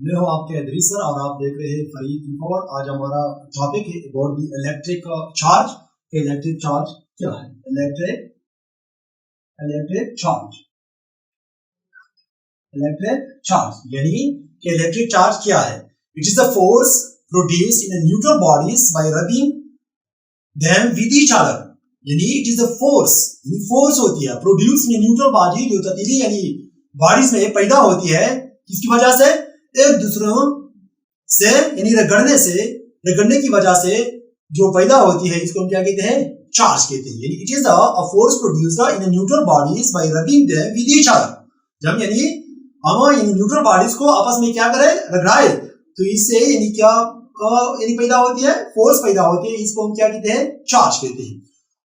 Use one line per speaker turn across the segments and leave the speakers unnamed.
मैं हूं आपके अदरी सर और आप देख रहे हैं फरीद इन्फो। आज हमारा टॉपिक है about the electric charge. Electric charge क्या है? इलेक्ट्रिक चार्ज यानी कि इलेक्ट्रिक चार्ज क्या है? It is the force produced in neutral bodies by rubbing them with each other. यानी इट इज द फोर्स होती है प्रोड्यूस इन न्यूट्रल बॉडी, जो ततीली यानी बॉडीज में पैदा होती है किसकी वजह से? एक दूसरों से यानी रगड़ने की वजह से जो पैदा होती है, इसको हम क्या कहते हैं? चार्ज कहते हैं। यानी it is a force produced in neutral bodies by rubbing them with each other. जब यानी हम इन न्यूट्रल बॉडीज को आपस में क्या करें? रगड़ाए, तो इससे यानी क्या यानी पैदा होती है? फोर्स पैदा होती है। इसको हम क्या कहते हैं? चार्ज कहते हैं।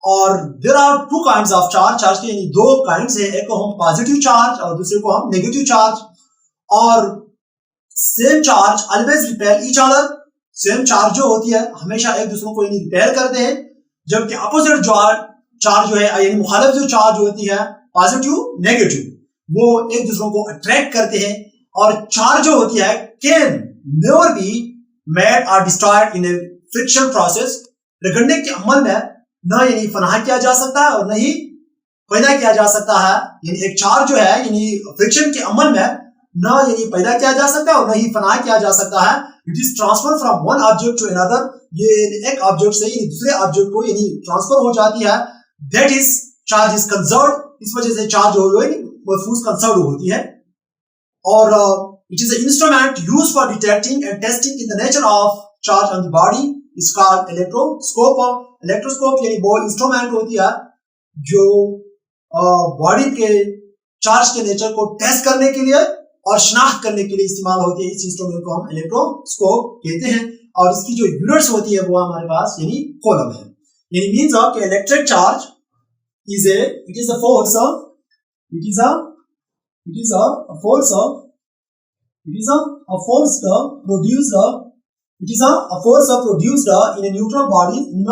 और there are two kinds of charge के यानी दो काइंड्स है, एक को हम पॉजिटिव चार्ज और दूसरे को हम नेगेटिव चार्ज। और same charge always repel each other. Same charge जो होती है हमेशा एक दूसरे को यानी रिपेल करते हैं, जबकि अपोजिट चार्ज जो है यानी मुखालिफ जो चार्ज होती है पॉजिटिव नेगेटिव, वो एक दूसरे को अट्रैक्ट करते हैं। और चार्ज जो होती है can never be made or destroyed in a friction process. रगड़ने के अमल में न यानी फनाह किया जा सकता है और न ही पैदा किया जा सकता है। यानी एक चार्ज जो है यानी फ्रिक्शन के अमल में न यानी पैदा किया जा सकता है और न ही फनाह किया जा सकता है। It is transfer from one object to another. ये एक ऑब्जेक्ट से यानी दूसरे ऑब्जेक्ट को यानी ट्रांसफर हो जाती है। That is charge is conserved. इस वजह से चार्ज जो है महफूज कंजर्व होती है। और it is a instrument used for detecting and testing in the nature of charge on the body. Is called electroscope. Electroscope यानी वो इंस्ट्रूमेंट होती है जो बॉडी के चार्ज के नेचर को टेस्ट करने के लिए और शनाख्त करने के लिए इस्तेमाल होती है। इस इंस्ट्रूमेंट को हम इलेक्ट्रोस्कोप कहते हैं। और इसकी जो यूनिट्स होती है वो हमारे पास यानी कूलम है। यानी मींस ऑफ कि electric charge is a force produced in a neutral body in a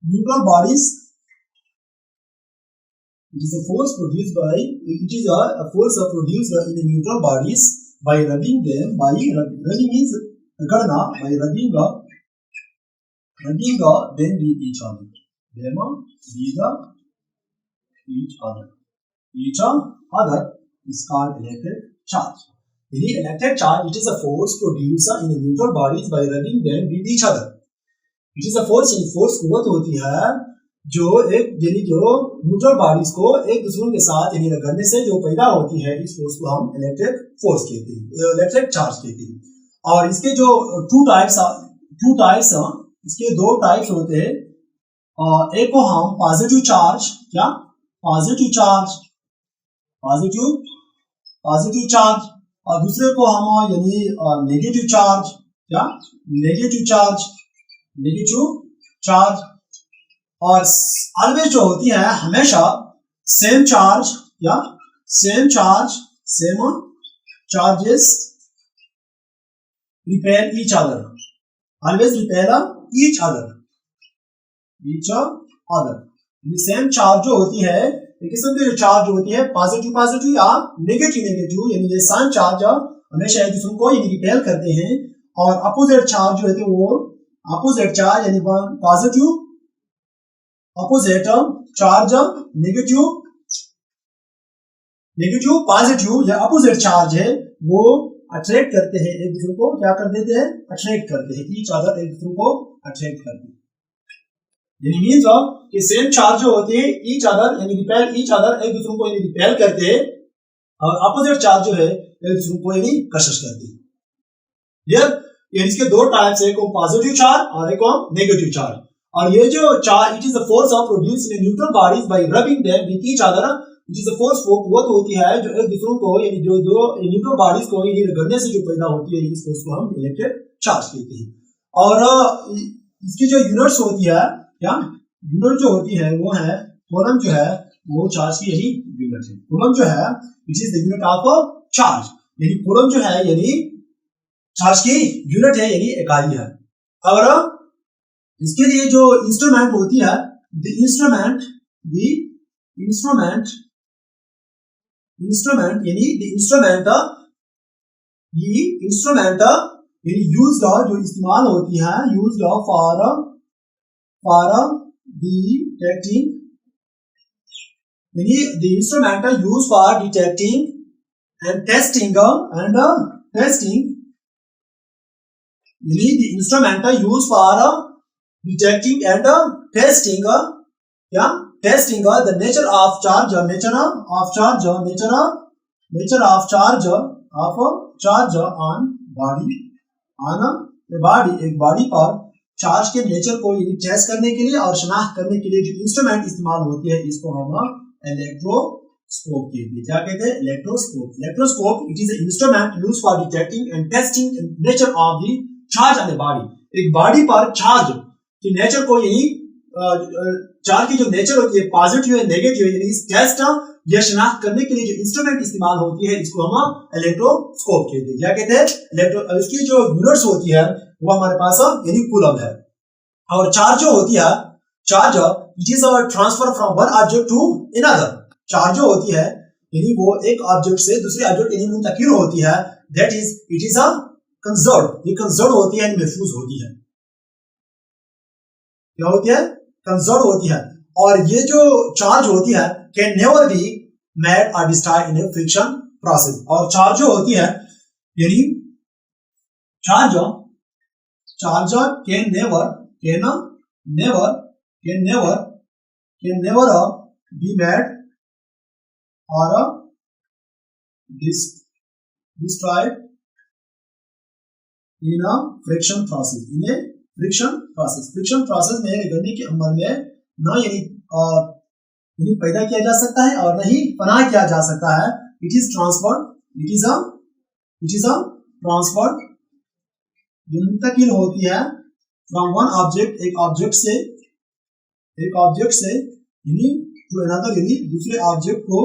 neutral bodies. It is a force produced in the neutral bodies by rubbing them. Rubbing means रगड़ना, by rubbing them with each other. Each other is called electric charge. The electric charge, it is a force produced in the neutral bodies by rubbing them with each other. It is a force, यानी force कुव्वत होती है जो neutral bodies को एक दूसरे के साथ यानी रगड़ने से जो पैदा होती है, इस फोर्स को हम इलेक्ट्रिक फोर्स कहते हैं, इलेक्ट्रिक चार्ज कहते हैं। और इसके जो इसके दो टाइप्स होते हैं। एक को हम पॉजिटिव चार्ज और दूसरे को हम यानी नेगेटिव चार्ज। और ऑलवेज जो होती है हमेशा same charges repel each other. Always repel each other. Same charge जो होती है, एक किस्म की जो चार्ज होती है पॉजिटिव या नेगेटिव, यानी ये साइन चार्ज हमेशा एक दूसरे को यानी रिपेल करते हैं। और अपोजिट चार्ज जो होते हैं वो अपोजिट चार्ज यानी positive opposite charge negative positive या अपोजिट चार्ज है, वो अट्रैक्ट करते हैं एक दूसरे को। क्या कर देते हैं? अट्रैक्ट करते हैं ईच अदर, एक दूसरे को अट्रैक्ट करते हैं। यानी मींस ऑफ कि सेम चार्ज जो होते हैं ईच अदर यानी रिपेल ईच अदर, एक दूसरे को यानी रिपेल करते हैं। और अपोजिट चार्ज जो है एक दूसरे को यानी कशिश करते हैं। ये इसके दो टाइप्स है, एक पॉजिटिव चार्ज और एक नेगेटिव चार्ज। और ये जो charge, it is the force of produced in neutral bodies by rubbing them with each other. It is the force, वो कुव्वत होती है जो एक दूसरे को यानी जो दो न्यूट्रल बॉडीज को यानी रगड़ने से जो पैदा होती है, इस फोर्स को हम इलेक्ट्रिक चार्ज कहते हैं। और इसकी जो यूनिट्स होती है, यूनिट जो होती है वो है कूलम, जो है वो चार्ज की यानी यूनिट है। कूलम जो है it is the unit of charge. यानी कूलम जो है यानी चार्ज की यूनिट है यानी इकाई है। और इसके लिए जो इंस्ट्रूमेंट होती है, द इंस्ट्रूमेंट इंस्ट्रूमेंट यानी द इंस्ट्रूमेंट यानी यूज्ड जो इस्तेमाल होती है, यूज्ड फॉर डिटेक्टिंग, यानी the instrument used for detecting and testing यानी the instrument used for detecting and testing the nature of charge on body एक बॉडी पर चार्ज के नेचर को यानी टेस्ट करने के लिए और शनाख्त करने के लिए जो इंस्ट्रूमेंट इस्तेमाल होती है इसको हम इलेक्ट्रोस्कोप कहते हैं। क्या कहते हैं? Electroscope it is an instrument used for detecting and testing nature of the charge on the body. एक बॉडी पर चार्ज के नेचर को यानी चार्ज की जो नेचर होती है पॉजिटिव है नेगेटिव है यानी इस टेस्ट या शनाख्त करने के लिए जो इंस्ट्रूमेंट इस्तेमाल होती है इसको हम इलेक्ट्रोस्कोप कहते हैं। क्या कहते हैं? इसकी जो यूनिट्स होती है वो हमारे पास यानी कूलम है। और चार्ज जो होती है, charge it is our transfer from one object to another. Charge जो होती है यानी वो एक ऑब्जेक्ट से दूसरे ऑब्जेक्ट यानी मुंतकिल होती है, that is it is conserved, ये कंजर्व्ड होती है, महफूज होती है। क्या होती है? कंजर्व्ड होती है। और ये जो चार्ज होती है can never be made or destroyed in a friction process. और चार्ज जो होती है यानी charge can never be made और destroyed in a friction process, friction process में गलने के अमल में ना यानी पैदा किया जा सकता है और नहीं पनाह किया जा सकता है। इट इज ट्रांसफर्ड मुंतकिल होती है फ्रॉम वन ऑब्जेक्ट, एक ऑब्जेक्ट से यानी टू अनदर यानी दूसरे ऑब्जेक्ट को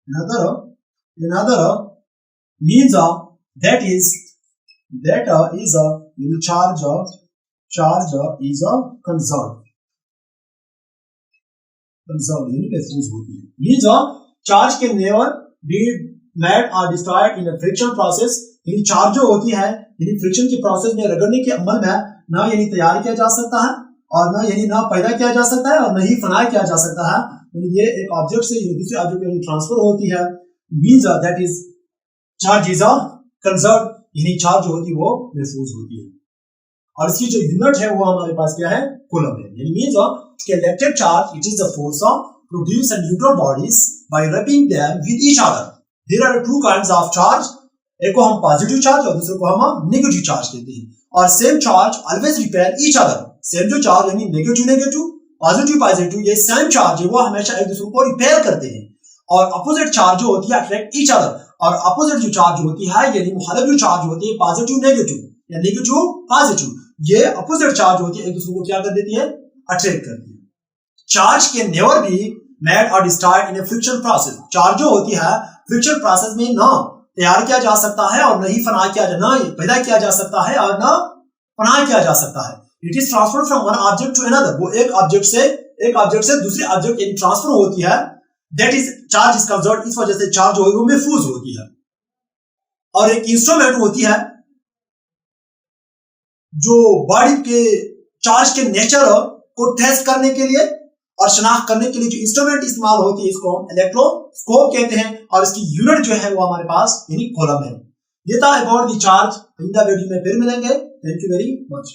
another means that is charge is conserved यानी महफूज होती है। means charge can never be made or destroyed in a friction process, यानी चार्ज जो होती है यानी फ्रिक्शन के प्रोसेस में रगड़ने के अमल में ना यानी तैयार किया जा सकता है और ना यानी ना पैदा किया जा सकता है और ना ही फना किया जा सकता है। यानी ये एक ऑब्जेक्ट से दूसरे ऑब्जेक्ट में ट्रांसफर होती है। Means that is charge is conserved यानी चार्ज जो होती है वो महफूज होती है। और इसकी जो यूनिट है वो हमारे पास क्या है? कूलम है। यानी means electric charge it is the force produce in neutral bodies by rubbing them with each other. There are two kinds of charge, एक को हम पॉजिटिव चार्ज और दूसरे को हम नेगेटिव चार्ज कहते हैं। और same charge always repel each other. Same जो चार्ज यानी नेगेटिव पॉजिटिव ये सेम चार्ज है वो हमेशा एक दूसरे को रिपेल करते हैं। और अपोजिट चार्ज जो होती है अट्रैक्ट ईच अदर। और अपोजिट जो चार्ज होती है यानी मुखालिफ जो चार्ज होती है पॉजिटिव नेगेटिव या नेगेटिव पॉजिटिव, ये अपोजिट चार्ज होती है एक दूसरे को क्या कर देती है? अट्रैक्ट करती है। Charge can never be made or destroyed in a friction process. Charge जो होती है फ्रिक्शन प्रोसेस में ना तैयार किया जा सकता है और नहीं फना किया ना पैदा किया जा सकता है और ना फना किया जा सकता है। It is transfer from one object to another, वो एक ऑब्जेक्ट से दूसरे ऑब्जेक्ट यानी ट्रांसफर होती है। That is charge is conserved, इस वजह से चार्ज जो है वो महफूज होती है। और एक इंस्ट्रूमेंट होती है जो बॉडी के चार्ज के नेचर को टेस्ट करने के लिए और शनाख्त करने के लिए जो इंस्ट्रूमेंट इस्तेमाल होती है इसको हम इलेक्ट्रोस्कोप कहते हैं। और इसकी यूनिट जो है वो हमारे पास यानी कूलम है। ये था अबाउट द चार्ज। आइंदा वीडियो में फिर मिलेंगे। Thank you very much.